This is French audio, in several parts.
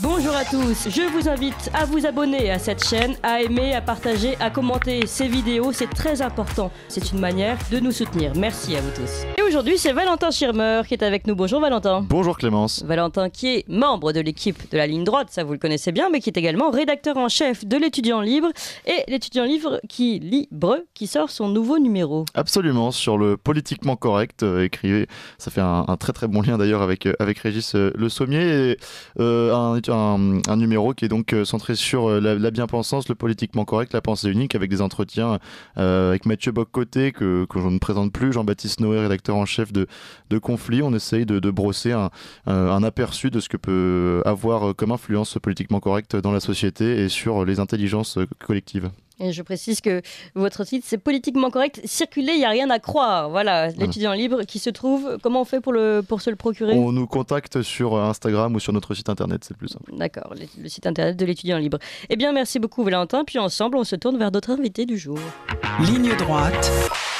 Bonjour à tous, je vous invite à vous abonner à cette chaîne, à aimer, à partager, à commenter ces vidéos, c'est très important. C'est une manière de nous soutenir. Merci à vous tous. Et aujourd'hui, c'est Valentin Schirmer qui est avec nous. Bonjour Valentin. Bonjour Clémence. Valentin qui est membre de l'équipe de la ligne droite, ça vous le connaissez bien, mais qui est également rédacteur en chef de l'Étudiant Libre et l'Étudiant Libre qui sort son nouveau numéro. Absolument, sur le politiquement correct, écrit, ça fait un très très bon lien d'ailleurs avec Régis Le Sommier, et, un numéro qui est donc centré sur la bien-pensance, le politiquement correct, la pensée unique, avec des entretiens avec Mathieu Bock-Côté, que je ne présente plus, Jean-Baptiste Noé, rédacteur en chef de Conflit. On essaye de brosser un aperçu de ce que peut avoir comme influence ce politiquement correct dans la société et sur les intelligences collectives. Et je précise que votre site, c'est politiquement correct. Circuler, il n'y a rien à croire. Voilà, l'Étudiant Libre qui se trouve. Comment on fait pour se le procurer ? On nous contacte sur Instagram ou sur notre site internet, c'est le plus simple. D'accord, le site internet de l'Étudiant Libre. Eh bien, merci beaucoup Valentin. Puis ensemble, on se tourne vers d'autres invités du jour. Ligne droite.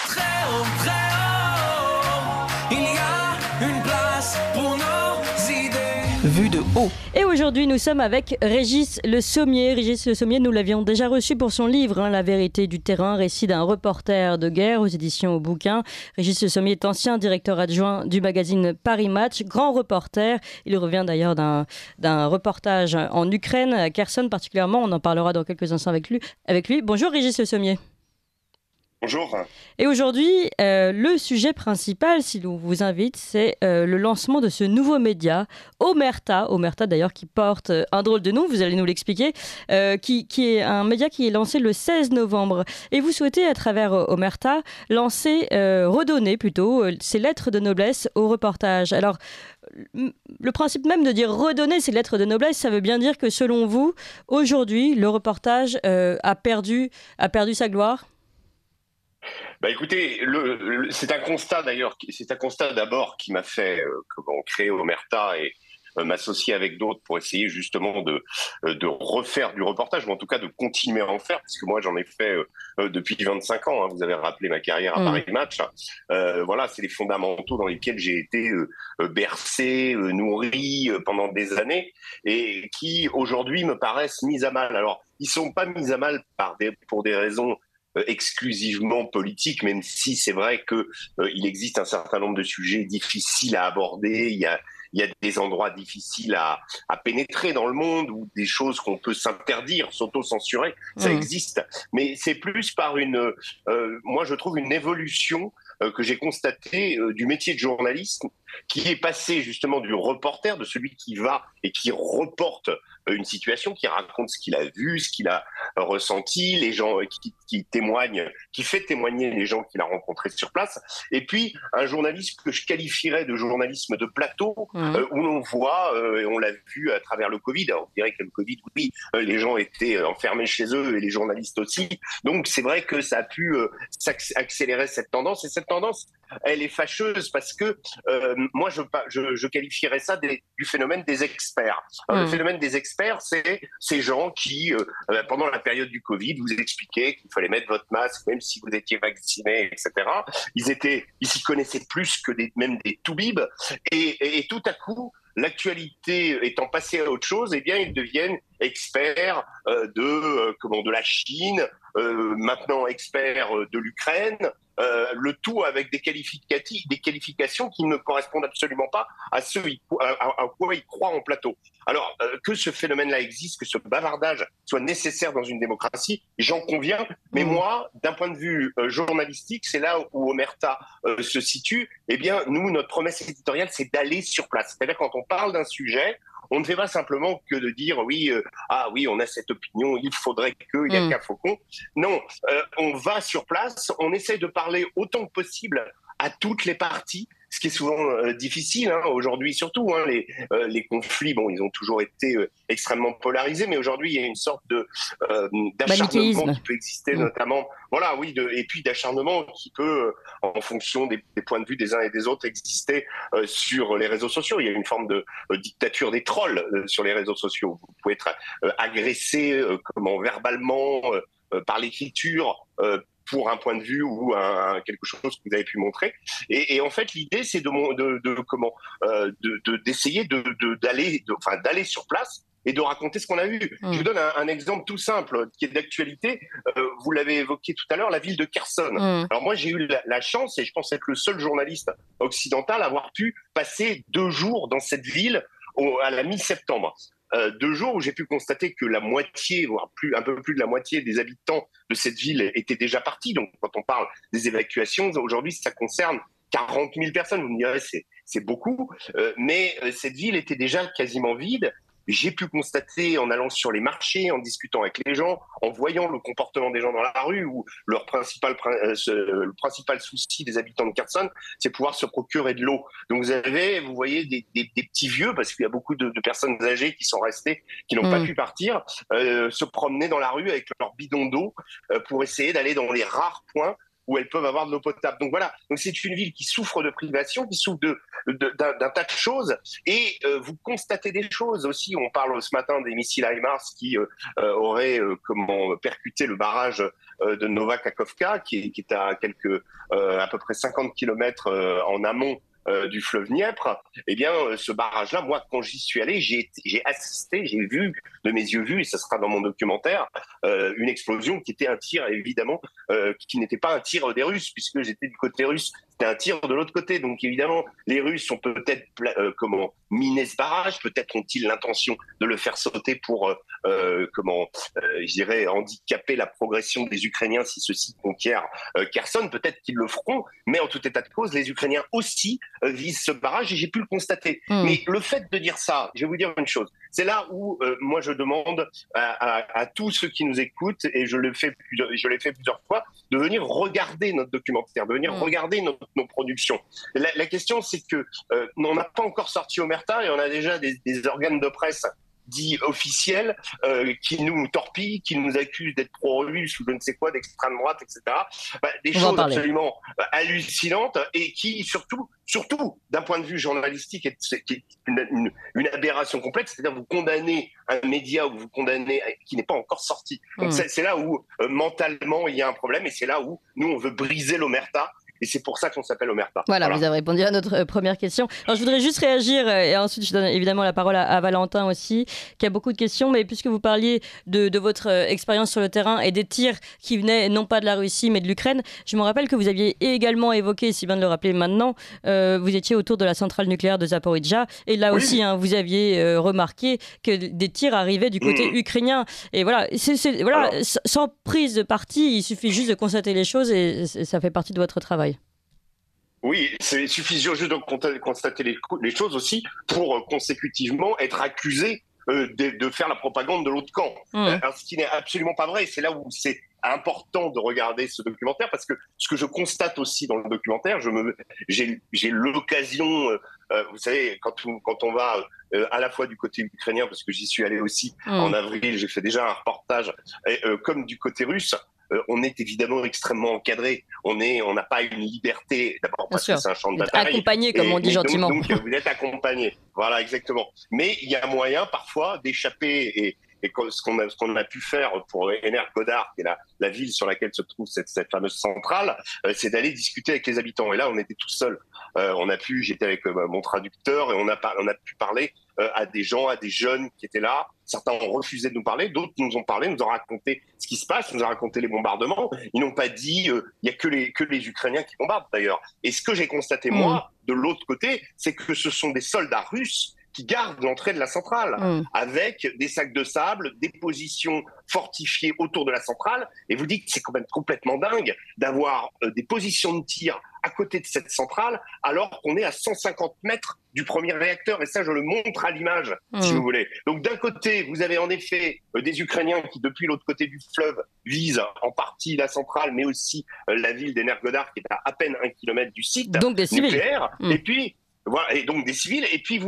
Très haut, il y a une place pour nos idées. Vue de haut. Et aujourd'hui, nous sommes avec Régis Le Sommier. Régis Le Sommier, nous l'avions déjà reçu pour son livre, La vérité du terrain, récit d'un reporter de guerre aux éditions Au Bouquin. Régis Le Sommier est ancien directeur adjoint du magazine Paris Match, grand reporter. Il revient d'ailleurs d'un reportage en Ukraine, à Kherson particulièrement. On en parlera dans quelques instants avec lui. Bonjour Régis Le Sommier. Bonjour. Et aujourd'hui, le sujet principal, si l'on vous invite, c'est le lancement de ce nouveau média, Omerta d'ailleurs qui porte un drôle de nom, vous allez nous l'expliquer, qui est un média qui est lancé le 16 novembre. Et vous souhaitez, à travers Omerta, redonner plutôt ces lettres de noblesse au reportage. Alors, le principe même de dire redonner ces lettres de noblesse, ça veut bien dire que selon vous, aujourd'hui, le reportage a perdu sa gloire ? Bah écoutez, c'est un constat d'ailleurs, d'abord qui m'a fait créer Omerta et m'associer avec d'autres pour essayer justement de refaire du reportage, ou en tout cas de continuer à en faire, parce que moi j'en ai fait depuis 25 ans, hein, vous avez rappelé ma carrière à Paris Match, voilà, c'est les fondamentaux dans lesquels j'ai été bercé, nourri pendant des années, et qui aujourd'hui me paraissent mis à mal. Alors, ils sont pas mis à mal pour des raisons exclusivement politique, même si c'est vrai que il existe un certain nombre de sujets difficiles à aborder, il y a des endroits difficiles à pénétrer dans le monde, ou des choses qu'on peut s'interdire, s'auto-censurer, ça existe. Mais c'est plus par moi je trouve une évolution que j'ai constatée du métier de journaliste, qui est passé justement du reporter, de celui qui va et qui reporte une situation, qui raconte ce qu'il a vu, ce qu'il a ressenti, les gens qui témoignent, qui fait témoigner les gens qu'il a rencontrés sur place, et puis un journalisme que je qualifierais de journalisme de plateau, où l'on voit, et on l'a vu à travers le Covid, alors on dirait que le Covid, oui, les gens étaient enfermés chez eux, et les journalistes aussi, donc c'est vrai que ça a pu accélérer cette tendance, et cette tendance, elle est fâcheuse, parce que moi je qualifierais ça du phénomène des experts. Le phénomène des experts, c'est ces gens qui, pendant la période du Covid, vous expliquaient qu'il fallait mettre votre masque même si vous étiez vacciné, etc. Ils s'y connaissaient plus que même des toubibs, et tout à coup, l'actualité étant passée à autre chose, eh bien ils deviennent experts de la Chine, maintenant experts de l'Ukraine, le tout avec des qualifications qui ne correspondent absolument pas à quoi ils croient en plateau. Alors, que ce phénomène-là existe, que ce bavardage soit nécessaire dans une démocratie, j'en conviens, mais moi, d'un point de vue journalistique, c'est là où Omerta se situe. Eh bien, nous, notre promesse éditoriale, c'est d'aller sur place. C'est-à-dire, quand on parle d'un sujet, on ne fait pas simplement que de dire oui, on a cette opinion, il faudrait qu'il y a qu'un faucon. Non, on va sur place, on essaie de parler autant que possible à toutes les parties, ce qui est souvent difficile aujourd'hui, surtout les conflits. Bon, ils ont toujours été extrêmement polarisés, mais aujourd'hui il y a une sorte d'acharnement qui peut exister, notamment. Voilà, oui, et puis d'acharnement qui peut, en fonction des points de vue des uns et des autres, exister sur les réseaux sociaux. Il y a une forme de dictature des trolls sur les réseaux sociaux. Vous pouvez être agressé verbalement par l'écriture. Pour un point de vue ou quelque chose que vous avez pu montrer. Et en fait, l'idée, c'est d'essayer d'aller sur place et de raconter ce qu'on a vu. Je vous donne un exemple tout simple qui est d'actualité. Vous l'avez évoqué tout à l'heure, la ville de Kherson. Alors moi, j'ai eu la chance, et je pense être le seul journaliste occidental à avoir pu passer 2 jours dans cette ville à la mi-septembre. 2 jours où j'ai pu constater que la moitié, voire un peu plus de la moitié des habitants de cette ville étaient déjà partis. Donc, quand on parle des évacuations, aujourd'hui, ça concerne 40 000 personnes. Vous me direz, c'est beaucoup, mais cette ville était déjà quasiment vide. J'ai pu constater en allant sur les marchés, en discutant avec les gens, en voyant le comportement des gens dans la rue, où le principal souci des habitants de Kherson, c'est pouvoir se procurer de l'eau. Donc vous voyez des petits vieux, parce qu'il y a beaucoup de personnes âgées qui sont restées, qui n'ont pas pu partir, se promener dans la rue avec leur bidon d'eau pour essayer d'aller dans les rares points où elles peuvent avoir de l'eau potable. Donc voilà, donc c'est une ville qui souffre de privation, qui souffre d'un tas de choses, et vous constatez des choses aussi. On parle ce matin des missiles HIMARS qui auraient percuté le barrage de Nova Kakhovka, qui est à peu près 50 km en amont du fleuve Dniepr. Eh bien, ce barrage-là, moi, quand j'y suis allé, j'ai assisté, j'ai vu de mes yeux vus, et ça sera dans mon documentaire, une explosion qui était un tir, évidemment, qui n'était pas un tir des Russes, puisque j'étais du côté russe. C'était un tir de l'autre côté. Donc, évidemment, les Russes ont peut-être miné ce barrage, peut-être ont-ils l'intention de le faire sauter pour, je dirais, handicaper la progression des Ukrainiens si ceux-ci conquièrent Kherson. Peut-être qu'ils le feront, mais en tout état de cause, les Ukrainiens aussi visent ce barrage, et j'ai pu le constater. Mais le fait de dire ça, je vais vous dire une chose, c'est là où moi je demande à tous ceux qui nous écoutent, et je l'ai fait plusieurs fois, de venir regarder notre documentaire, de venir regarder nos productions. La question, c'est que on n'a pas encore sorti Omerta, et on a déjà des organes de presse dits officiels qui nous torpillent, qui nous accusent d'être pro-russes ou je ne sais quoi, d'extrême droite, etc. Des choses absolument hallucinantes, et qui surtout d'un point de vue journalistique est une aberration complète. C'est-à-dire vous condamnez un média, ou vous condamnez qui n'est pas encore sorti. Donc c'est là où mentalement il y a un problème, et c'est là où nous on veut briser l'Omerta. Et c'est pour ça qu'on s'appelle Omerta. Voilà, vous avez répondu à notre première question. Alors, je voudrais juste réagir, et ensuite je donne évidemment la parole à Valentin aussi, qui a beaucoup de questions. Mais puisque vous parliez de votre expérience sur le terrain et des tirs qui venaient non pas de la Russie mais de l'Ukraine, je me rappelle que vous aviez également évoqué, si bien de le rappeler maintenant, vous étiez autour de la centrale nucléaire de Zaporijjia. Et là aussi, vous aviez remarqué que des tirs arrivaient du côté ukrainien. Et voilà, sans prise de parti, il suffit juste de constater les choses, et ça fait partie de votre travail. Oui, c'est suffisant juste de constater les choses aussi pour consécutivement être accusé de faire la propagande de l'autre camp. Ce qui n'est absolument pas vrai. C'est là où c'est important de regarder ce documentaire, parce que ce que je constate aussi dans le documentaire, j'ai l'occasion, vous savez, quand on va à la fois du côté ukrainien, parce que j'y suis allé aussi en avril, j'ai fait déjà un reportage, comme du côté russe, on est évidemment extrêmement encadré. On n'a pas une liberté, d'abord parce que c'est un champ de bataille. Accompagné, comme on dit gentiment. Donc vous êtes accompagné. Voilà, exactement. Mais il y a moyen parfois d'échapper, et ce qu'on a pu faire pour Energodar, qui est la ville sur laquelle se trouve cette fameuse centrale, c'est d'aller discuter avec les habitants. Et là, on était tout seuls. J'étais avec mon traducteur, et on a pu parler à des gens, à des jeunes qui étaient là. Certains ont refusé de nous parler, d'autres nous ont parlé, nous ont raconté ce qui se passe, nous ont raconté les bombardements. Ils n'ont pas dit il y a que les Ukrainiens qui bombardent d'ailleurs. Et ce que j'ai constaté moi, de l'autre côté, c'est que ce sont des soldats russes qui gardent l'entrée de la centrale avec des sacs de sable, des positions fortifiées autour de la centrale. Et vous dites que c'est quand même complètement dingue d'avoir des positions de tir à côté de cette centrale, alors qu'on est à 150 mètres du premier réacteur. Et ça, je le montre à l'image, si vous voulez. Donc d'un côté, vous avez en effet des Ukrainiens qui, depuis l'autre côté du fleuve, visent en partie la centrale, mais aussi la ville d'Energodar, qui est à peine 1 kilomètre du site donc des nucléaire. Civils. Et puis, voilà, et donc des civils, et puis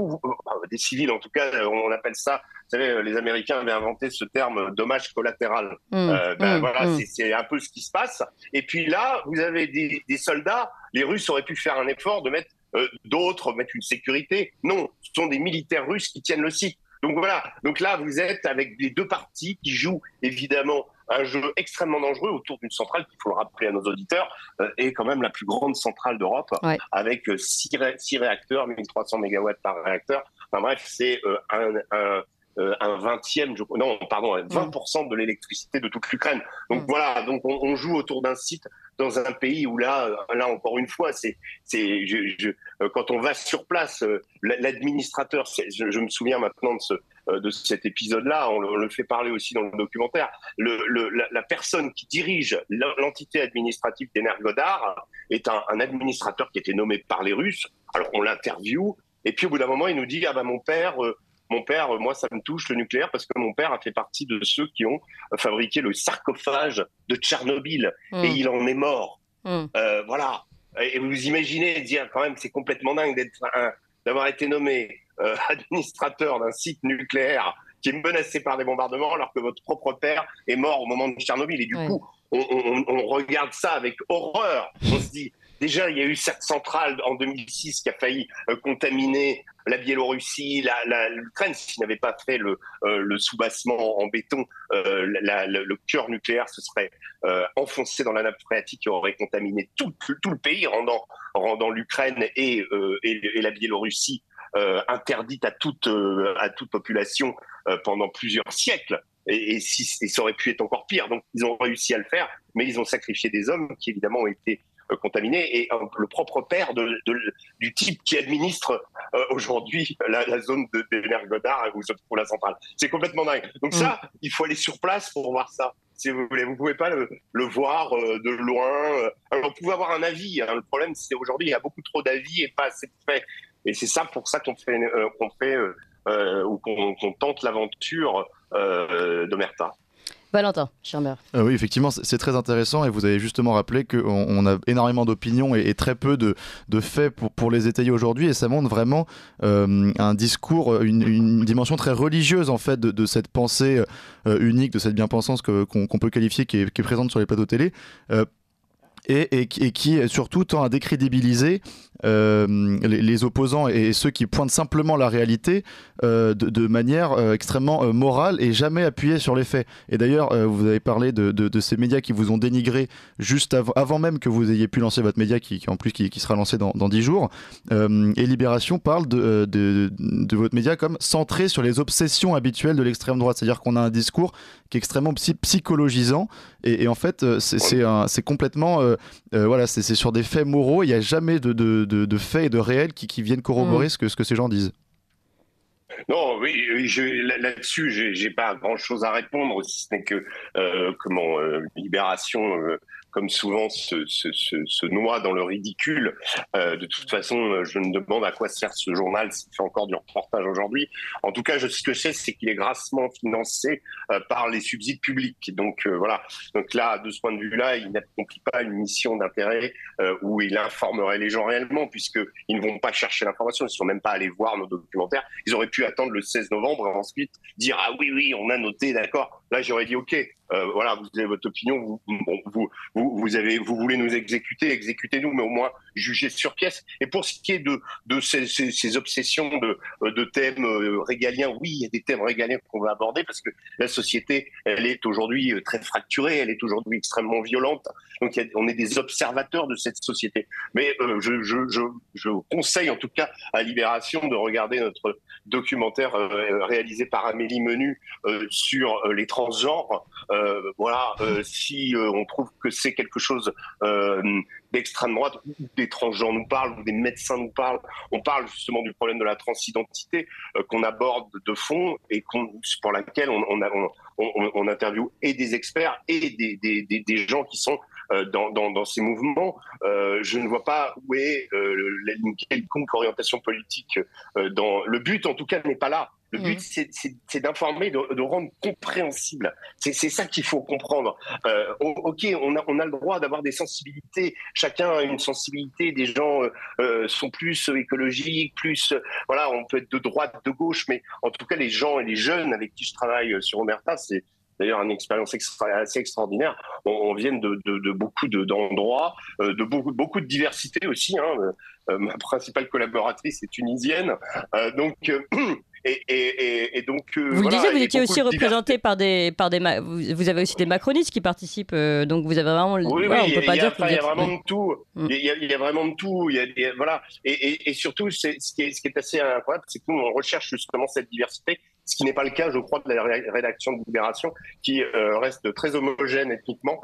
des civils en tout cas, on appelle ça, vous savez, les Américains avaient inventé ce terme dommage collatéral. C'est un peu ce qui se passe. Et puis là, vous avez des soldats, les Russes auraient pu faire un effort de mettre mettre une sécurité. Non, ce sont des militaires russes qui tiennent le site. Donc voilà, donc là vous êtes avec les deux parties qui jouent évidemment un jeu extrêmement dangereux autour d'une centrale qu'il faut le rappeler à nos auditeurs, est quand même la plus grande centrale d'Europe, avec 6 réacteurs, 1300 MW par réacteur. Enfin bref, c'est un 20e, non, pardon, 20% de l'électricité de toute l'Ukraine. Donc voilà, donc on joue autour d'un site dans un pays où là encore une fois, quand on va sur place, l'administrateur, je me souviens maintenant de cet épisode-là, on le fait parler aussi dans le documentaire, la personne qui dirige l'entité administrative d'Energodar est un administrateur qui a été nommé par les Russes. Alors on l'interviewe, et puis au bout d'un moment, il nous dit « Ah ben mon père, moi, ça me touche le nucléaire parce que mon père a fait partie de ceux qui ont fabriqué le sarcophage de Tchernobyl et il en est mort. » Voilà. Et vous imaginez dire quand même, c'est complètement dingue d'avoir été nommé administrateur d'un site nucléaire qui est menacé par des bombardements alors que votre propre père est mort au moment de Tchernobyl. Et du coup, on regarde ça avec horreur. On se dit, déjà, il y a eu cette centrale en 2006 qui a failli contaminer la Biélorussie, l'Ukraine. S'il n'avait pas fait le soubassement en béton, le cœur nucléaire se serait enfoncé dans la nappe phréatique et aurait contaminé tout le pays, rendant l'Ukraine et la Biélorussie interdite à toute population pendant plusieurs siècles. Et ça aurait pu être encore pire. Donc, ils ont réussi à le faire, mais ils ont sacrifié des hommes qui, évidemment, ont été contaminés. Et le propre père du type qui administre aujourd'hui la zone d'Energodar où se trouve la centrale. C'est complètement dingue. Donc ça, il faut aller sur place pour voir ça. Si vous voulez, vous pouvez pas le voir de loin. Alors, vous pouvez avoir un avis. Hein. Le problème, c'est aujourd'hui, il y a beaucoup trop d'avis et pas assez de faits. Et c'est ça pour ça qu'on tente l'aventure d'Omerta. Valentin Schirmer. Oui, effectivement, c'est très intéressant et vous avez justement rappelé qu'on a énormément d'opinions et très peu de faits pour les étayer aujourd'hui, et ça montre vraiment un discours, une dimension très religieuse en fait de cette pensée unique, de cette bien-pensance qu'on peut qualifier, qui est présente sur les plateaux télé. Et qui surtout tend à décrédibiliser les opposants et ceux qui pointent simplement la réalité de manière extrêmement morale et jamais appuyée sur les faits. Et d'ailleurs, vous avez parlé de ces médias qui vous ont dénigré juste avant même que vous ayez pu lancer votre média, qui sera lancé dans 10 jours. Et Libération parle de votre média comme centré sur les obsessions habituelles de l'extrême droite. C'est-à-dire qu'on a un discours qui est extrêmement psychologisant et en fait c'est complètement voilà, c'est sur des faits moraux. Il n'y a jamais de faits et de réels qui viennent corroborer ce que ces gens disent. Non, oui, là-dessus, j'ai pas grand-chose à répondre, si ce n'est que Libération, comme souvent, se noie dans le ridicule. De toute façon, je me demande à quoi sert ce journal s'il fait encore du reportage aujourd'hui. En tout cas, ce que je sais, c'est qu'il est grassement financé par les subsides publics. Donc voilà. Donc là, de ce point de vue-là, il n'accomplit pas une mission d'intérêt où il informerait les gens réellement, puisqu'ils ne vont pas chercher l'information, ils ne sont même pas allés voir nos documentaires. Ils auraient pu attendre le 16 novembre et ensuite dire « Ah oui, on a noté, d'accord ». Là, j'aurais dit « Ok, voilà, vous avez votre opinion, vous voulez nous exécutez-nous, mais au moins jugez sur pièce. » Et pour ce qui est de ces obsessions de thèmes régaliens, oui, il y a des thèmes régaliens qu'on va aborder parce que la société, elle est aujourd'hui très fracturée, elle est aujourd'hui extrêmement violente. Donc, on est des observateurs de cette société. Mais je conseille en tout cas à Libération de regarder notre documentaire réalisé par Amélie Menu sur les transgenres. Voilà, si on trouve que c'est quelque chose d'extrême droite, ou des transgenres nous parlent, ou des médecins nous parlent, on parle justement du problème de la transidentité qu'on aborde de fond et pour laquelle on interviewe et des experts et des gens qui sont dans ces mouvements. Je ne vois pas où est une quelconque orientation politique. Le but, en tout cas, n'est pas là. Le but, c'est d'informer, de rendre compréhensible. C'est ça qu'il faut comprendre. Ok, on a le droit d'avoir des sensibilités. Chacun a une sensibilité. Des gens sont plus écologiques, plus... voilà, on peut être de droite, de gauche, mais en tout cas, les gens et les jeunes avec qui je travaille sur Omerta, c'est d'ailleurs une expérience assez extraordinaire. On vient de beaucoup d'endroits, de beaucoup de diversité aussi. Hein. Ma principale collaboratrice est tunisienne. Donc... Et donc, vous le disiez, vous étiez aussi représenté par vous avez aussi des macronistes qui participent, donc vous avez vraiment... Oui, on peut pas dire que il y a vraiment de tout. Il y a vraiment de tout. Voilà. Et surtout, ce qui est assez incroyable, c'est que nous, on recherche justement cette diversité. ce qui n'est pas le cas, je crois, de la rédaction de Libération, qui reste très homogène ethniquement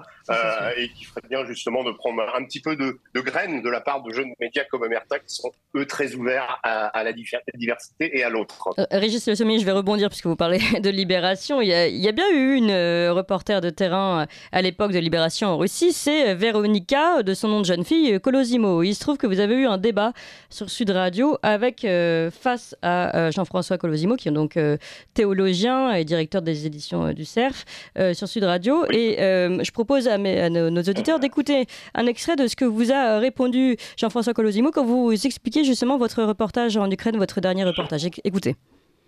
et qui ferait bien justement de prendre un petit peu de graines de la part de jeunes médias comme Omerta, qui sont eux très ouverts à la diversité et à l'autre. Régis Le Sommier, je vais rebondir puisque vous parlez de Libération. Il y a bien eu une reporter de terrain à l'époque de Libération en Russie, c'est Véronica, de son nom de jeune fille, Colosimo. Il se trouve que vous avez eu un débat sur Sud Radio avec face à Jean-François Colosimo, qui est donc théologien et directeur des éditions du Cerf sur Sud Radio. Oui. Et je propose à nos auditeurs d'écouter un extrait de ce que vous a répondu Jean-François Colosimo quand vous expliquez justement votre reportage en Ukraine, votre dernier reportage. Écoutez.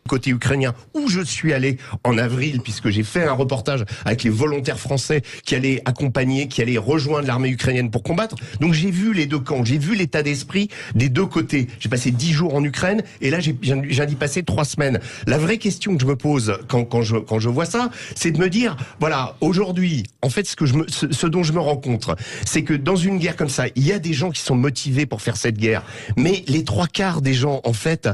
Côté ukrainien, où je suis allé en avril, puisque j'ai fait un reportage avec les volontaires français qui allaient accompagner, qui allaient rejoindre l'armée ukrainienne pour combattre. Donc j'ai vu les deux camps, j'ai vu l'état d'esprit des deux côtés. J'ai passé 10 jours en Ukraine et là j'ai d'y passer 3 semaines. La vraie question que je me pose quand je vois ça, c'est de me dire, voilà, aujourd'hui, en fait, ce dont je me rends compte, c'est que dans une guerre comme ça, il y a des gens qui sont motivés pour faire cette guerre, mais les 3/4 des gens, en fait,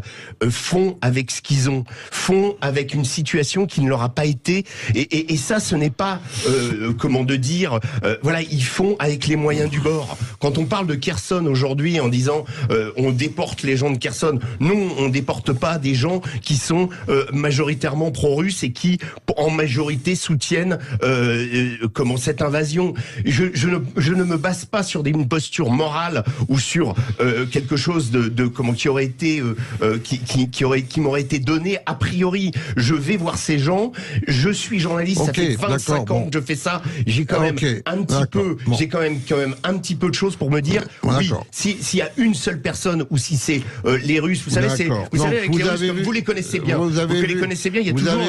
font avec ce qu'ils ont, font avec une situation qui ne leur a pas été, et ça, ce n'est pas voilà, ils font avec les moyens du bord. Quand on parle de Kherson aujourd'hui en disant on déporte les gens de Kherson, non, on déporte pas des gens qui sont majoritairement pro-russes et qui en majorité soutiennent cette invasion. Je ne me base pas sur une posture morale ou sur quelque chose qui aurait été qui m'aurait été donné a priori. Je vais voir ces gens, je suis journaliste, ça fait 25 ans que je fais ça, j'ai quand même un petit peu de choses pour me dire, oui, s'il y a une seule personne ou si c'est les Russes, vous savez avec les Russes, comme vous les connaissez bien, il y a toujours...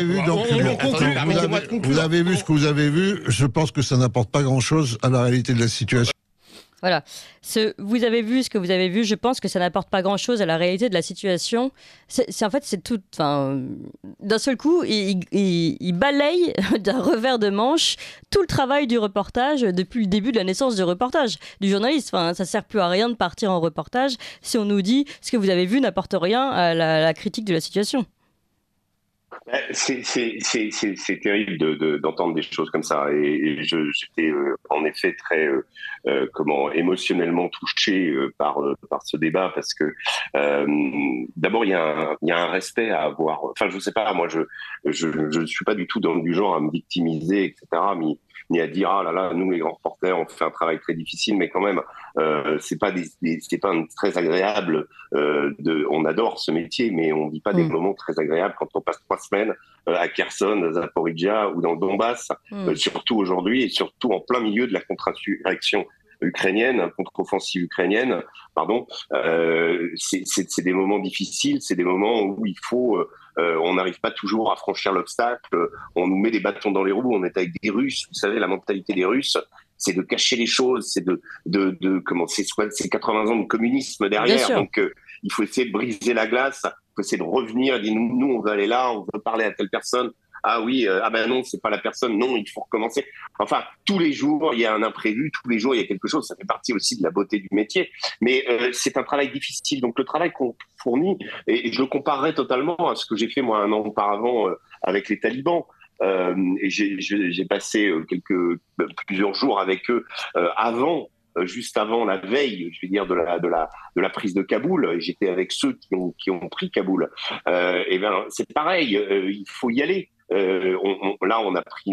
Vous avez vu ce que vous avez vu, je pense que ça n'apporte pas grand-chose à la réalité de la situation. Voilà. Vous avez vu ce que vous avez vu. Je pense que ça n'apporte pas grand-chose à la réalité de la situation. C'est tout. D'un seul coup, il balaye d'un revers de manche tout le travail du reportage depuis le début de la naissance du reportage, du journaliste. Ça sert plus à rien de partir en reportage si on nous dit ce que vous avez vu n'apporte rien à la critique de la situation. C'est terrible d'entendre des choses comme ça, et j'étais en effet très émotionnellement touché par ce débat, parce que d'abord il y a un respect à avoir. Enfin, je sais pas, moi je suis pas du tout du genre à me victimiser, etc. Ni à dire ah là là, nous les grands reporters on fait un travail très difficile, mais quand même c'est pas très agréable. On adore ce métier, mais on vit pas des moments très agréables quand on passe 3 semaines à Kherson, à Zaporizhia ou dans le Donbass, surtout aujourd'hui, et surtout en plein milieu de la contre-insurrection ukrainienne, contre-offensive ukrainienne, pardon. C'est des moments difficiles, c'est des moments où il faut on n'arrive pas toujours à franchir l'obstacle, on nous met des bâtons dans les roues, on est avec des Russes, vous savez, la mentalité des Russes, c'est de cacher les choses, c'est c'est 80 ans de communisme derrière, donc il faut essayer de briser la glace, il faut essayer de revenir, dire nous on veut aller là, on veut parler à telle personne, ah oui, ah ben non, c'est pas la personne, non, il faut recommencer. Enfin, tous les jours, il y a un imprévu, tous les jours, il y a quelque chose, ça fait partie aussi de la beauté du métier. Mais c'est un travail difficile. Donc le travail qu'on fournit, et je le comparerais totalement à ce que j'ai fait moi 1 an auparavant avec les talibans. Et j'ai passé plusieurs jours avec eux juste avant la veille, je vais dire, de la prise de Kaboul. J'étais avec ceux qui ont pris Kaboul. Et ben c'est pareil, il faut y aller. Là, on a pris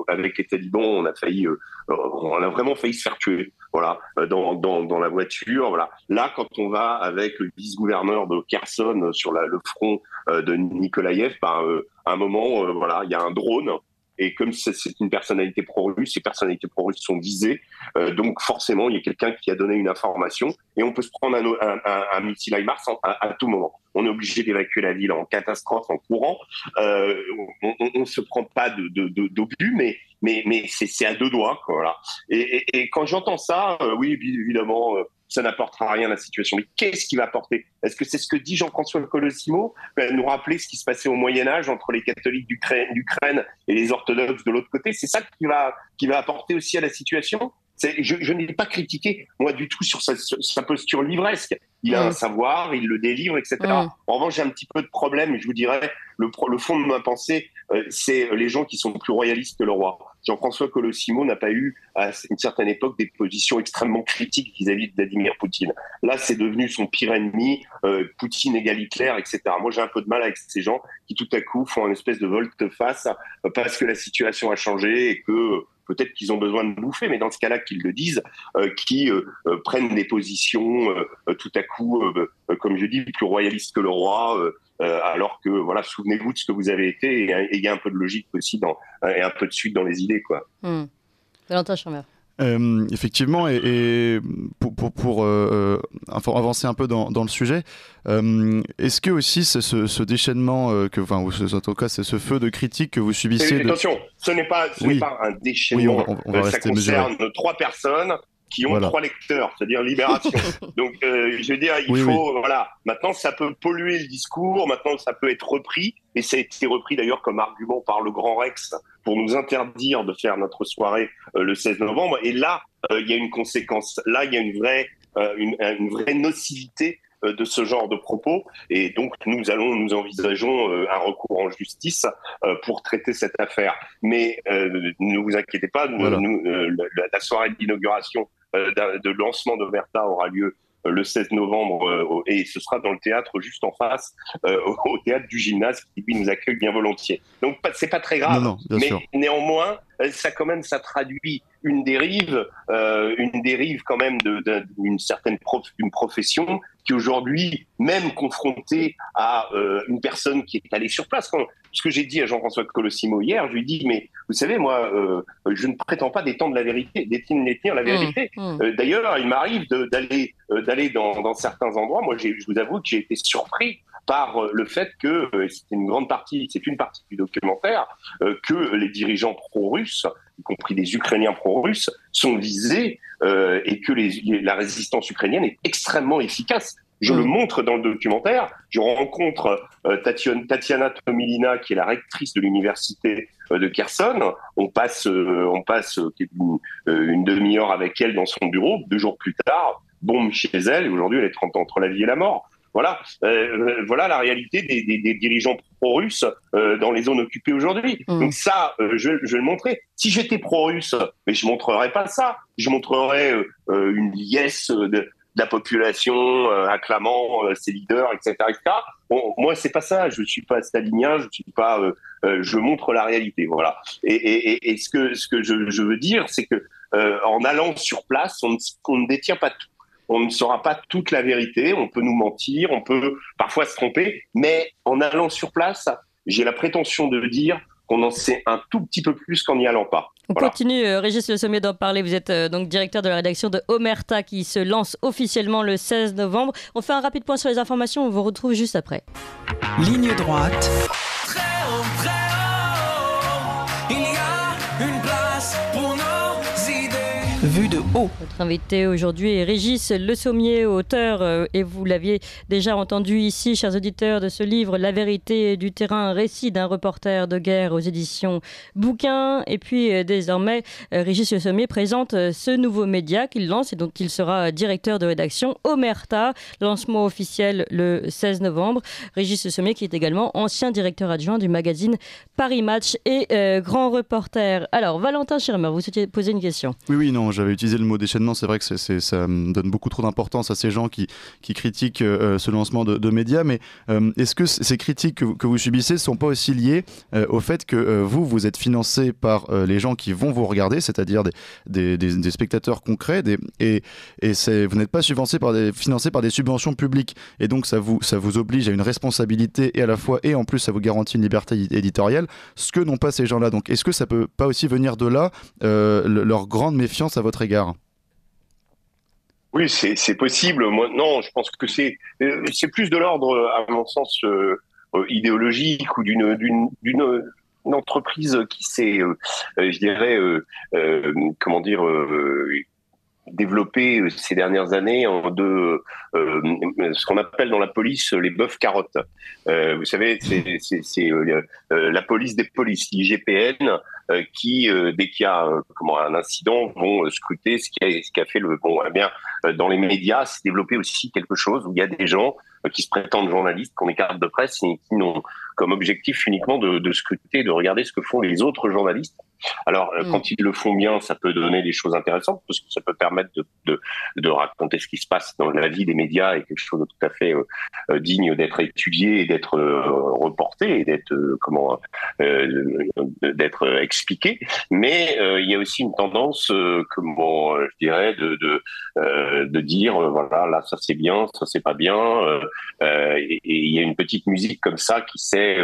avec les talibans, on a vraiment failli se faire tuer. Voilà, dans la voiture. Voilà. Là, quand on va avec le vice-gouverneur de Kherson sur le front de Nikolaïev, à un moment, voilà, il y a un drone. Et comme c'est une personnalité pro-russe, ces personnalités pro-russes sont visées. Donc forcément, il y a quelqu'un qui a donné une information et on peut se prendre un missile HIMARS à tout moment. On est obligé d'évacuer la ville en catastrophe, en courant. On ne se prend pas d'obus, mais c'est à 2 doigts. Quoi, voilà. Et quand j'entends ça, oui, évidemment... ça n'apportera rien à la situation. Mais qu'est-ce qui va apporter ? Est-ce que c'est ce que dit Jean-François Colosimo, nous rappeler ce qui se passait au Moyen-Âge entre les catholiques d'Ukraine et les orthodoxes de l'autre côté ? C'est ça qui va apporter aussi à la situation ? Je n'ai pas critiqué, moi, du tout sur sa posture livresque. Il a un savoir, il le délivre, etc. En revanche, j'ai un petit peu de problème, et je vous dirais, le fond de ma pensée, c'est les gens qui sont plus royalistes que le roi. Jean-François Colosimo n'a pas eu, à une certaine époque, des positions extrêmement critiques vis-à-vis de Vladimir Poutine. Là, c'est devenu son pire ennemi, Poutine égale Hitler, etc. Moi, j'ai un peu de mal avec ces gens qui, tout à coup, font une espèce de volte-face parce que la situation a changé et que peut-être qu'ils ont besoin de bouffer, mais dans ce cas-là, qu'ils le disent, qui prennent des positions tout à coup, comme je dis, plus royalistes que le roi, alors que, voilà, souvenez-vous de ce que vous avez été, et il y a un peu de logique aussi et un peu de suite dans les idées, quoi. Valentin Chambert. Effectivement, et pour avancer un peu dans le sujet, est-ce que aussi ce déchaînement, ou en tout cas c'est ce feu de critique que vous subissez... Attention, ce n'est pas un déchaînement, on va ça rester concerne mesuré. 3 personnes qui ont 3 lecteurs, c'est-à-dire Libération. Donc, je veux dire, il faut... Voilà. Maintenant, ça peut polluer le discours, maintenant, ça peut être repris, et ça a été repris d'ailleurs comme argument par le Grand Rex pour nous interdire de faire notre soirée le 16 novembre. Et là, il y a une conséquence. Là, il y a une vraie nocivité de ce genre de propos, et donc nous envisageons un recours en justice pour traiter cette affaire. Mais ne vous inquiétez pas, la soirée d'inauguration de lancement d'Omerta aura lieu le 16 novembre et ce sera dans le théâtre juste en face, au théâtre du Gymnase, qui lui nous accueille bien volontiers. Donc c'est pas très grave, bien sûr. Néanmoins ça traduit une dérive quand même d'une certaine d'une profession qui aujourd'hui, même confrontée à une personne qui est allée sur place. Ce que j'ai dit à Jean-François Colosimo hier, je lui ai dit, mais vous savez, moi, je ne prétends pas détenir la vérité. D'ailleurs, il m'arrive d'aller dans certains endroits. Moi, je vous avoue que j'ai été surpris par le fait que c'est une partie du documentaire, que les dirigeants pro-russes, y compris les Ukrainiens pro-russes, sont visés et que la résistance ukrainienne est extrêmement efficace. Je le montre dans le documentaire. Je rencontre Tatiana Tomilina, qui est la rectrice de l'université de Kherson. On passe une demi-heure avec elle dans son bureau. 2 jours plus tard, bombe chez elle. Et aujourd'hui, elle est entre la vie et la mort. Voilà, la réalité des dirigeants pro-russes dans les zones occupées aujourd'hui. Donc ça, je vais le montrer. Si j'étais pro-russe, mais je montrerais pas ça. Je montrerais une liesse de la population acclamant ses leaders, etc., etc. Bon, moi, c'est pas ça. Je suis pas stalinien. Je suis pas. Je montre la réalité. Voilà. Et ce que je veux dire, c'est que en allant sur place, on ne détient pas tout. On ne saura pas toute la vérité, on peut nous mentir, on peut parfois se tromper, mais en allant sur place, j'ai la prétention de dire qu'on en sait un tout petit peu plus qu'en n'y allant pas. On continue, Régis Le Sommier, d'en parler. Vous êtes donc directeur de la rédaction de Omerta qui se lance officiellement le 16 novembre. On fait un rapide point sur les informations, on vous retrouve juste après. Ligne droite. Très haut, il y a une place pour nos idées. Vue de haut. Notre invité aujourd'hui est Régis Le Sommier, auteur, et vous l'aviez déjà entendu ici, chers auditeurs, de ce livre La vérité du terrain, récit d'un reporter de guerre aux éditions Bouquin. Et puis désormais, Régis Le Sommier présente ce nouveau média qu'il lance et dont il sera directeur de rédaction, Omerta, lancement officiel le 16 novembre. Régis Le Sommier qui est également ancien directeur adjoint du magazine Paris Match et grand reporter. Alors, Valentin Schirmer, vous souhaitiez poser une question? Oui, non, j'avais utilisé le mot déchaînement. C'est vrai que ça me donne beaucoup trop d'importance à ces gens qui critiquent ce lancement de médias. Mais est-ce que ces critiques que vous subissez ne sont pas aussi liées au fait que vous êtes financé par les gens qui vont vous regarder, c'est-à-dire des spectateurs concrets, et vous n'êtes pas financé par des subventions publiques. Et donc ça vous oblige à une responsabilité et en plus ça vous garantit une liberté éditoriale, ce que n'ont pas ces gens-là. Donc est-ce que ça peut pas aussi venir de là, leur grande méfiance à votre égard? Oui, c'est possible. Moi, non, je pense que c'est plus de l'ordre, à mon sens, idéologique ou d'une entreprise qui s'est, je dirais, développé ces dernières années en ce qu'on appelle dans la police les bœufs carottes. Vous savez, c'est la police des polices, l'IGPN, qui, dès qu'il y a un incident, vont scruter ce qui a fait le bon. Eh bien, dans les médias, c'est développé aussi quelque chose où il y a des gens qui se prétendent journalistes, qui ont des cartes de presse et qui n'ont comme objectif uniquement de scruter, de regarder ce que font les autres journalistes. Alors, quand ils le font bien, ça peut donner des choses intéressantes, parce que ça peut permettre de raconter ce qui se passe dans la vie des médias et quelque chose de tout à fait digne d'être étudié et d'être reporté et d'être expliqué. Mais il y a aussi une tendance, je dirais, de dire voilà, là ça c'est bien, ça c'est pas bien. Et il y a une petite musique comme ça qui s'est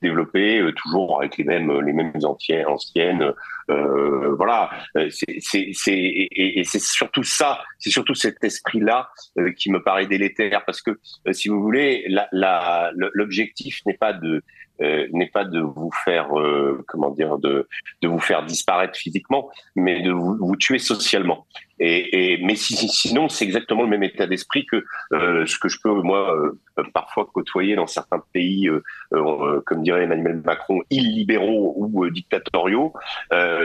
développée toujours avec les mêmes anciennes. Voilà, et c'est surtout ça, c'est surtout cet esprit-là qui me paraît délétère, parce que si vous voulez, l'objectif n'est pas de vous faire de vous faire disparaître physiquement, mais de vous tuer socialement. Mais sinon, c'est exactement le même état d'esprit que ce que je peux moi parfois côtoyer dans certains pays, comme dirait Emmanuel Macron, illibéraux ou dictatoriaux,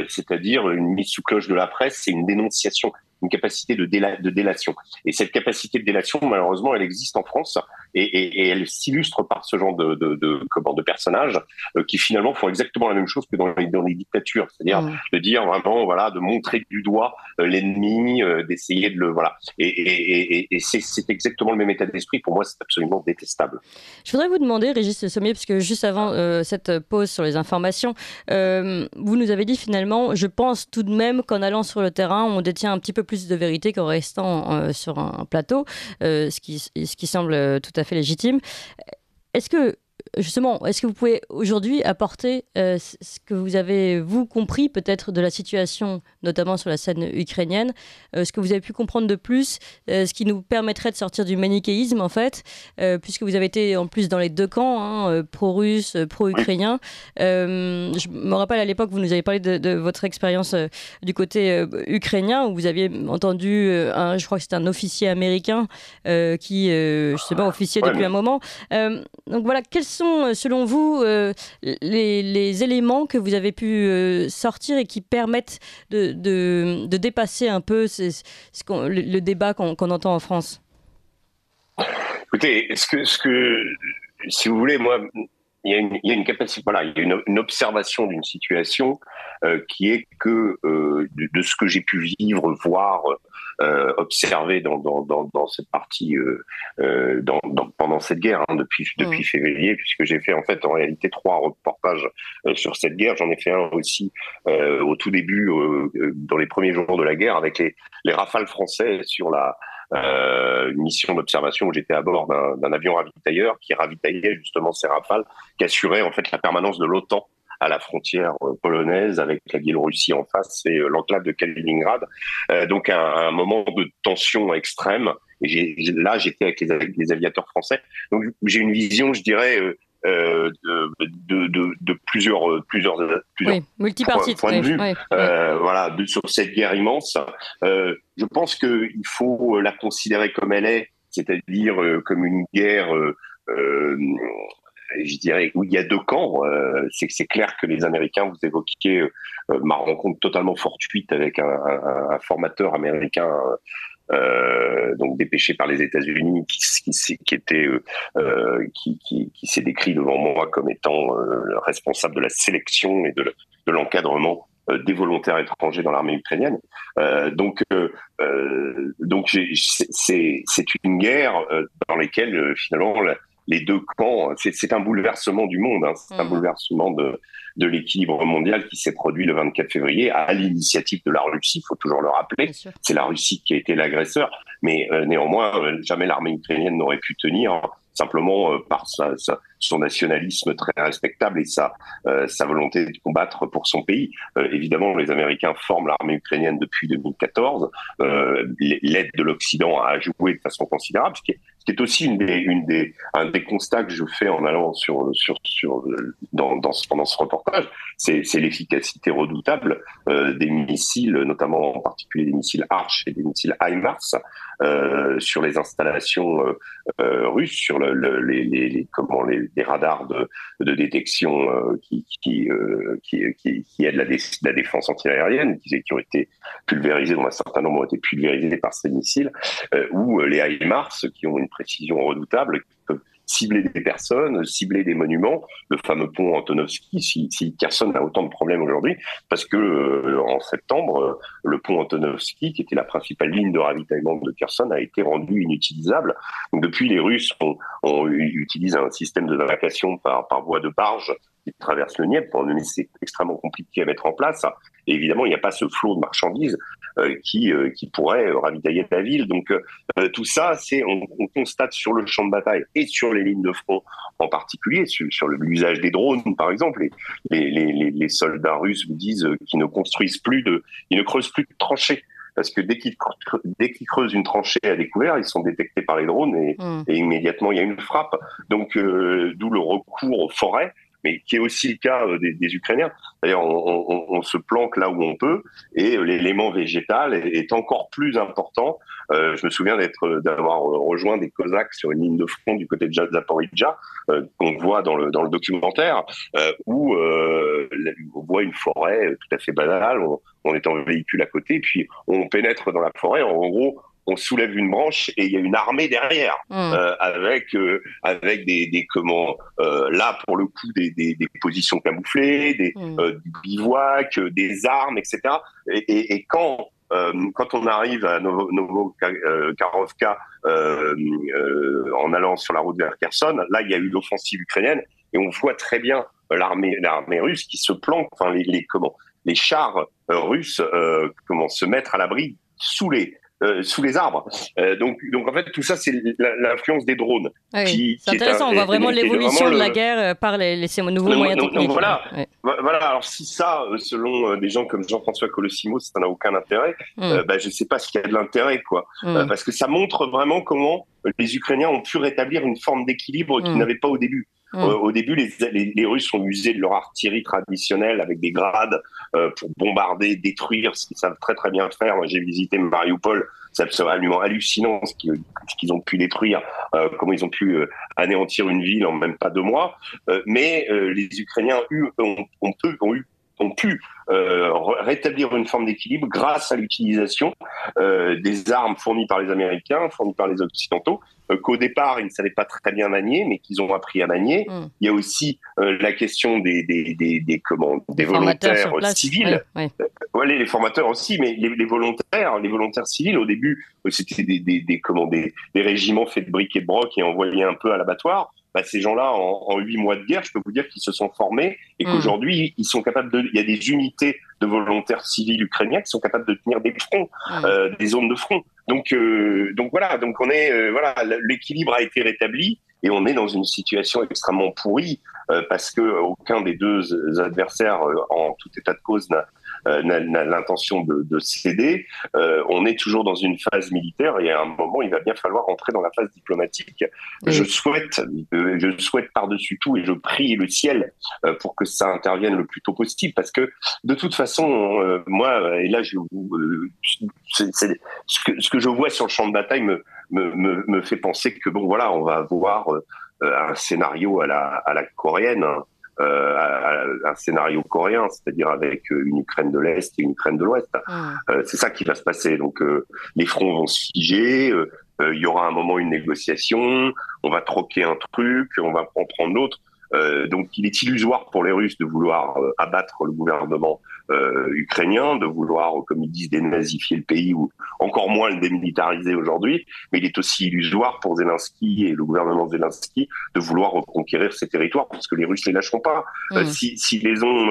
c'est-à-dire une mise sous cloche de la presse, c'est une dénonciation, une capacité de délation. Et cette capacité de délation, malheureusement, elle existe en France et elle s'illustre par ce genre de personnages qui finalement font exactement la même chose que dans les dictatures, c'est-à-dire de dire vraiment, voilà, de montrer du doigt l'ennemi, d'essayer de le voilà. Et c'est exactement le même état d'esprit. Pour moi, c'est absolument détestable. Je voudrais vous demander, Régis Sommier, parce que juste avant cette pause sur les informations, vous nous avez dit finalement, je pense tout de même qu'en allant sur le terrain, on détient un petit peu plus de vérité qu'en restant sur un plateau, ce qui semble tout à fait légitime. Est-ce que vous pouvez aujourd'hui apporter ce que vous avez, vous, compris peut-être de la situation, notamment sur la scène ukrainienne, ce que vous avez pu comprendre de plus, ce qui nous permettrait de sortir du manichéisme, en fait, puisque vous avez été en plus dans les deux camps, pro-russe, pro-ukrainien. Je me rappelle à l'époque, vous nous avez parlé de votre expérience du côté ukrainien, où vous aviez entendu, je crois que c'était un officier américain qui, je sais pas, officier depuis un moment. Donc voilà, quels sont, selon vous, les éléments que vous avez pu sortir et qui permettent de dépasser un peu le débat qu'on entend en France? Écoutez, si vous voulez, moi, il y a une capacité, voilà, il y a une observation d'une situation qui est que de ce que j'ai pu vivre, voir, observer dans cette partie, pendant cette guerre, depuis février, puisque j'ai fait en fait en réalité 3 reportages sur cette guerre. J'en ai fait un aussi au tout début, dans les premiers jours de la guerre, avec les Rafales français sur une mission d'observation où j'étais à bord d'un avion ravitailleur qui ravitaillait justement ces Rafales, qui assurait en fait la permanence de l'OTAN à la frontière polonaise avec la Biélorussie en face et l'enclave de Kaliningrad. Donc un moment de tension extrême. Et là, j'étais avec les aviateurs français. Donc j'ai une vision, je dirais, de plusieurs multipartites, points de vue, voilà, sur cette guerre immense. Je pense qu'il faut la considérer comme elle est, c'est-à-dire comme une guerre, je dirais, où il y a 2 camps. C'est clair que les Américains, vous évoquiez ma rencontre totalement fortuite avec un formateur américain, donc dépêché par les États-Unis, qui s'est décrit devant moi comme étant le responsable de la sélection et de l'encadrement des volontaires étrangers dans l'armée ukrainienne. Donc c'est une guerre dans laquelle finalement les 2 camps, c'est un bouleversement du monde, c'est un bouleversement de l'équilibre mondial qui s'est produit le 24 février à l'initiative de la Russie, il faut toujours le rappeler. C'est la Russie qui a été l'agresseur, mais néanmoins, jamais l'armée ukrainienne n'aurait pu tenir simplement par son nationalisme très respectable et sa volonté de combattre pour son pays. Évidemment, les Américains forment l'armée ukrainienne depuis 2014. L'aide de l'Occident a joué de façon considérable, ce qui est aussi un des constats que je fais en allant pendant ce reportage, c'est l'efficacité redoutable des missiles, notamment en particulier des missiles Arch et des missiles HIMARS, sur les installations russes, sur les radars de détection qui aident la défense antiaérienne, qui ont été pulvérisés, dont un certain nombre ont été pulvérisés par ces missiles, ou les HIMARS qui ont une précision redoutable, qui peuvent cibler des personnes, cibler des monuments, le fameux pont Antonovski, si Kherson a autant de problèmes aujourd'hui, parce que en septembre, le pont Antonovski, qui était la principale ligne de ravitaillement de Kherson, a été rendu inutilisable. Donc, depuis, les Russes utilisent un système de vacation par voie de barge qui traverse le Dniepr, mais c'est extrêmement compliqué à mettre en place. Et évidemment, il n'y a pas ce flot de marchandises qui pourrait ravitailler la ville. Donc tout ça, on constate sur le champ de bataille et sur les lignes de front en particulier, sur l'usage des drones, par exemple. Les soldats russes vous disent qu'ils ne creusent plus de tranchées. Parce que dès qu'ils creusent une tranchée à découvert, ils sont détectés par les drones et immédiatement il y a une frappe. Donc d'où le recours aux forêts, mais qui est aussi le cas des Ukrainiens. D'ailleurs, on se planque là où on peut, et l'élément végétal est encore plus important. Je me souviens d'avoir rejoint des Cosaques sur une ligne de front du côté de Zaporizhzhia, qu'on voit dans le documentaire, où on voit une forêt tout à fait banale. On est en véhicule à côté, puis on pénètre dans la forêt. En gros, on soulève une branche et il y a une armée derrière, avec là pour le coup des positions camouflées, des bivouacs, des armes, etc. Et quand on arrive à Novokarovka en allant sur la route vers Kherson, là il y a eu l'offensive ukrainienne et on voit très bien l'armée russe qui se planque, enfin les chars russes se mettre à l'abri sous les arbres. Donc en fait, tout ça, c'est l'influence des drones. Oui, c'est intéressant, on voit vraiment l'évolution de la guerre par ces nouveaux moyens techniques. Voilà, alors si ça, selon des gens comme Jean-François Colossimo, ça n'a aucun intérêt, je ne sais pas s'il y a de l'intérêt, quoi. Parce que ça montre vraiment comment les Ukrainiens ont pu rétablir une forme d'équilibre qu'ils n'avaient pas au début. Au début, les Russes ont usé de leur artillerie traditionnelle avec des grades pour bombarder, détruire, ce qu'ils savent très très bien faire. Moi, j'ai visité Mariupol, c'est absolument hallucinant ce qu'ils ont pu détruire, comment ils ont pu anéantir une ville en même pas 2 mois. Mais les Ukrainiens ont pu rétablir une forme d'équilibre grâce à l'utilisation des armes fournies par les Américains, fournies par les Occidentaux, qu'au départ, ils ne savaient pas très bien manier, mais qu'ils ont appris à manier. Il y a aussi la question des volontaires civils. Les formateurs aussi, mais les volontaires civils, au début, c'était des régiments faits de briques et de broc et envoyés un peu à l'abattoir. Ces gens-là, en 8 mois de guerre, je peux vous dire qu'ils se sont formés et qu'aujourd'hui, ils sont capables il y a des unités de volontaires civils ukrainiens qui sont capables de tenir des fronts, des zones de front. Donc on est, l'équilibre a été rétabli et on est dans une situation extrêmement pourrie parce que aucun des deux adversaires, en tout état de cause, n'a l'intention de céder. On est toujours dans une phase militaire et à un moment, il va bien falloir entrer dans la phase diplomatique. Je souhaite par-dessus tout et je prie le ciel pour que ça intervienne le plus tôt possible parce que de toute façon, moi, et là, ce que je vois sur le champ de bataille me fait penser que on va avoir un scénario à la coréenne, un scénario coréen, c'est-à-dire avec une Ukraine de l'Est et une Ukraine de l'Ouest. C'est ça qui va se passer. Donc les fronts vont se figer, il y aura un moment une négociation, on va troquer un truc, on va en prendre l'autre. Donc il est illusoire pour les Russes de vouloir abattre le gouvernement ukrainien, de vouloir, comme ils disent, dénazifier le pays ou encore moins le démilitariser aujourd'hui, mais il est aussi illusoire pour Zelensky et le gouvernement Zelensky de vouloir reconquérir ces territoires parce que les Russes les lâcheront pas. S'ils les ont,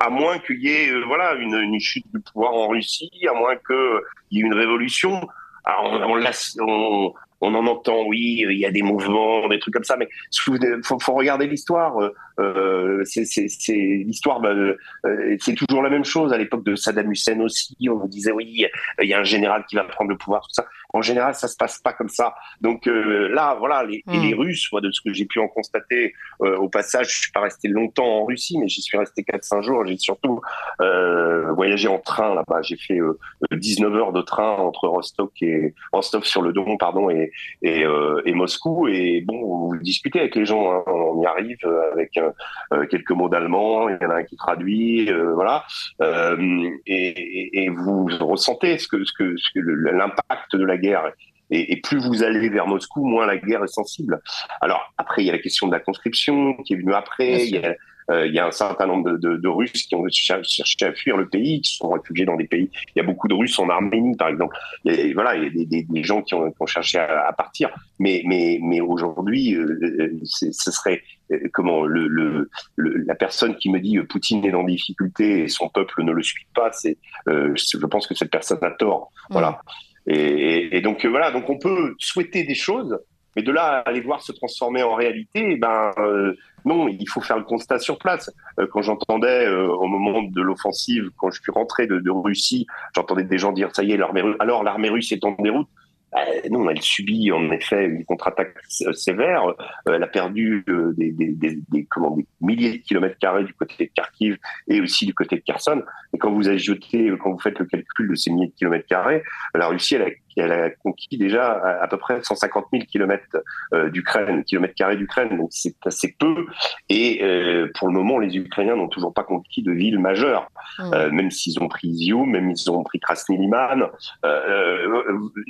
à moins qu'il y ait une chute du pouvoir en Russie, à moins qu'il y ait une révolution. Alors on en entend, oui, il y a des mouvements, des trucs comme ça, mais faut regarder l'histoire. C'est l'histoire, c'est toujours la même chose. À l'époque de Saddam Hussein aussi, on vous disait, oui, il y a un général qui va prendre le pouvoir, tout ça. En général, ça se passe pas comme ça. Donc là, voilà, les Russes, moi, de ce que j'ai pu en constater, au passage, je suis pas resté longtemps en Russie, mais j'y suis resté 4-5 jours. J'ai surtout voyagé en train là-bas. J'ai fait 19 heures de train entre Rostov-sur-le-Don, pardon, et Moscou. Et bon, vous discutez avec les gens, hein, on y arrive avec quelques mots d'allemand, il y en a un qui traduit, voilà, et vous ressentez l'impact de la guerre. Et plus vous allez vers Moscou, moins la guerre est sensible. Alors après, il y a la question de la conscription qui est venue après. Il y a un certain nombre de Russes qui ont cherché à fuir le pays, qui se sont réfugiés dans des pays. Il y a beaucoup de Russes en Arménie, par exemple. Voilà, il y a des gens qui ont cherché à partir. Mais aujourd'hui, ce serait comment la personne qui me dit Poutine est en difficulté et son peuple ne le suit pas. Je pense que cette personne a tort. Voilà. Et donc voilà, donc on peut souhaiter des choses, mais de là à aller voir se transformer en réalité, non, il faut faire le constat sur place. Quand j'entendais au moment de l'offensive, quand je suis rentré de Russie, j'entendais des gens dire ça y est, l'armée russe est en déroute. Non, elle subit en effet une contre-attaque sévère. Elle a perdu des milliers de kilomètres carrés du côté de Kharkiv et aussi du côté de Kherson. Et quand vous faites le calcul de ces milliers de kilomètres carrés, la Russie, elle a conquis déjà à peu près 150 000 kilomètres carrés d'Ukraine. Donc c'est assez peu. Et pour le moment, les Ukrainiens n'ont toujours pas conquis de villes majeures, même s'ils ont pris Izium, même s'ils ont pris Krasny Liman.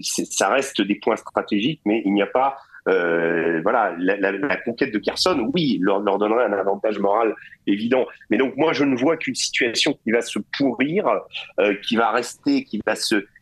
Ça reste des points stratégiques, mais il n'y a pas la conquête de Kherson, oui, leur donnerait un avantage moral évident. Mais donc moi, je ne vois qu'une situation qui va se pourrir, qui va rester,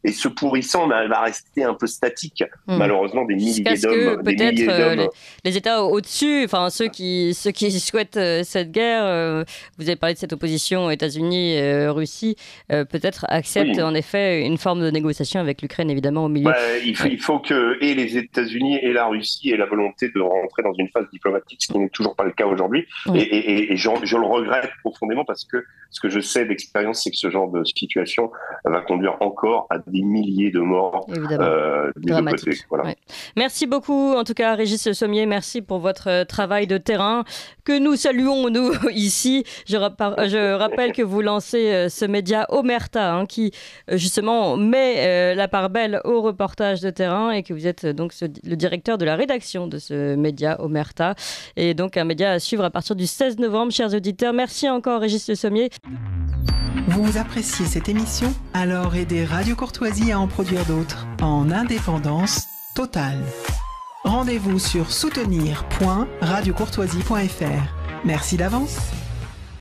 et ce pourrissant va rester un peu statique. Malheureusement, des milliers d'hommes. Peut-être les États au-dessus, enfin ceux qui souhaitent cette guerre, vous avez parlé de cette opposition États-Unis-Russie, peut-être acceptent en effet une forme de négociation avec l'Ukraine, évidemment, au milieu. Il faut que et les États-Unis et la Russie aient la volonté de rentrer dans une phase diplomatique, ce qui n'est toujours pas le cas aujourd'hui. Et je le regrette profondément parce que ce que je sais d'expérience, c'est que ce genre de situation va conduire encore à des milliers de morts des deux côtés. Voilà. Ouais. Merci beaucoup, en tout cas, Régis Le Sommier, merci pour votre travail de terrain que nous saluons, nous, ici. Je rappelle que vous lancez ce média Omerta, qui, justement, met la part belle au reportage de terrain et que vous êtes donc le directeur de la rédaction de ce média Omerta. Et donc, un média à suivre à partir du 16 novembre, chers auditeurs. Merci encore, Régis Le Sommier. Vous appréciez cette émission? Alors aidez Radio Courtoisie à en produire d'autres en indépendance totale. Rendez-vous sur soutenir.radiocourtoisie.fr. Merci d'avance.